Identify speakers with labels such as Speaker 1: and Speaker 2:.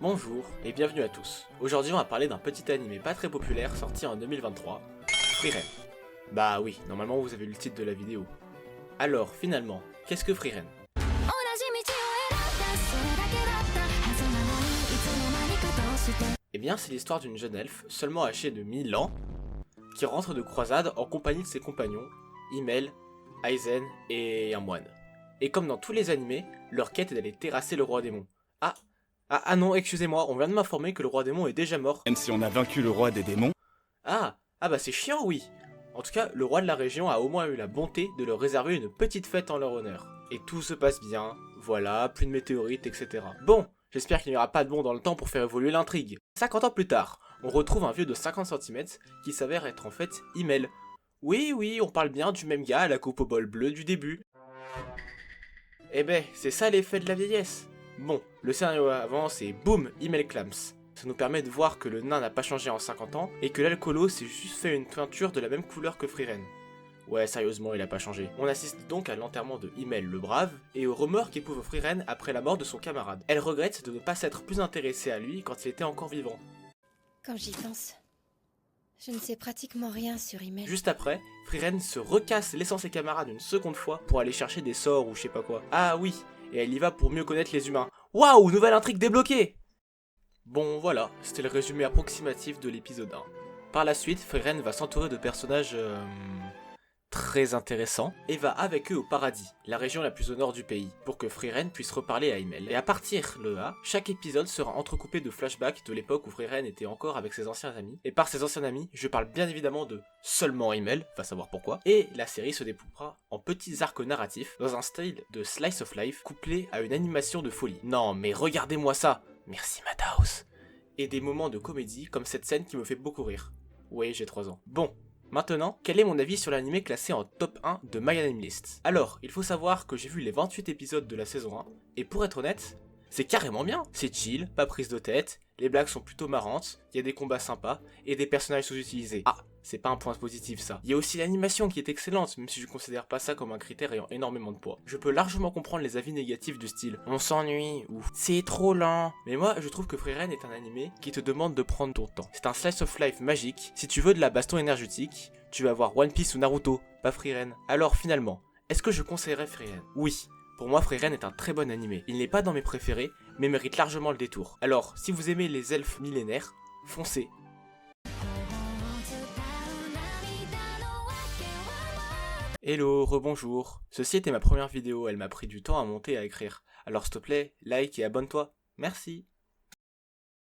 Speaker 1: Bonjour et bienvenue à tous. Aujourd'hui on va parler d'un petit animé pas très populaire sorti en 2023, Frieren. Bah oui, normalement vous avez lu le titre de la vidéo. Alors finalement, qu'est-ce que Frieren? Eh bien c'est l'histoire d'une jeune elfe, seulement âgée de 1000 ans, qui rentre de croisade en compagnie de ses compagnons, Himmel, Aizen et un moine. Et comme dans tous les animés, leur quête est d'aller terrasser le roi démon. Ah non, excusez-moi, on vient de m'informer que le roi démon est déjà mort.
Speaker 2: Même si on a vaincu le roi des démons.
Speaker 1: Ah bah c'est chiant, oui. En tout cas, le roi de la région a au moins eu la bonté de leur réserver une petite fête en leur honneur. Et tout se passe bien, voilà, plus de météorites, etc. Bon, j'espère qu'il n'y aura pas de bond dans le temps pour faire évoluer l'intrigue. 50 ans plus tard, on retrouve un vieux de 50 cm qui s'avère être en fait Himmel. Oui, on parle bien du même gars à la coupe au bol bleu du début. Eh ben, c'est ça l'effet de la vieillesse. Bon, le scénario avance et boum, Himmel clams. Ça nous permet de voir que le nain n'a pas changé en 50 ans et que l'alcoolo s'est juste fait une peinture de la même couleur que Frieren. Ouais, sérieusement, il a pas changé. On assiste donc à l'enterrement de Himmel le brave et aux remords qu'éprouve Frieren après la mort de son camarade. Elle regrette de ne pas s'être plus intéressée à lui quand il était encore vivant.
Speaker 3: Quand j'y pense, je ne sais pratiquement rien sur Himmel.
Speaker 1: Juste après, Frieren se recasse laissant ses camarades une seconde fois pour aller chercher des sorts ou je sais pas quoi. Ah oui, et elle y va pour mieux connaître les humains. Waouh, nouvelle intrigue débloquée! Bon voilà, c'était le résumé approximatif de l'épisode 1. Par la suite, Frieren va s'entourer de personnages très intéressants et va avec eux au paradis, la région la plus au nord du pays, pour que Frieren puisse reparler à Himmel. Et à partir de là, chaque épisode sera entrecoupé de flashbacks de l'époque où Frieren était encore avec ses anciens amis. Et par ses anciens amis, je parle bien évidemment de seulement Himmel, va savoir pourquoi. Et la série se découpera en petits arcs narratifs dans un style de slice of life couplé à une animation de folie. Non mais regardez-moi ça! Merci Madhouse. Et des moments de comédie comme cette scène qui me fait beaucoup rire. Oui, j'ai 3 ans. Bon, maintenant, quel est mon avis sur l'anime classé en top 1 de My Anime List? Alors, il faut savoir que j'ai vu les 28 épisodes de la saison 1, et pour être honnête, c'est carrément bien. C'est chill, pas prise de tête, les blagues sont plutôt marrantes, il y a des combats sympas, et des personnages sous-utilisés. Ah, c'est pas un point positif ça. Il y a aussi l'animation qui est excellente, même si je considère pas ça comme un critère ayant énormément de poids. Je peux largement comprendre les avis négatifs du style « on s'ennuie » ou « c'est trop lent ». Mais moi, je trouve que Frieren est un animé qui te demande de prendre ton temps. C'est un slice of life magique. Si tu veux de la baston énergétique, tu vas voir One Piece ou Naruto, pas Frieren. Alors finalement, est-ce que je conseillerais Frieren? Oui. Pour moi, Frieren est un très bon animé. Il n'est pas dans mes préférés, mais mérite largement le détour. Alors, si vous aimez les elfes millénaires, foncez. Hello, rebonjour. Ceci était ma première vidéo, elle m'a pris du temps à monter et à écrire. Alors s'il te plaît, like et abonne-toi. Merci.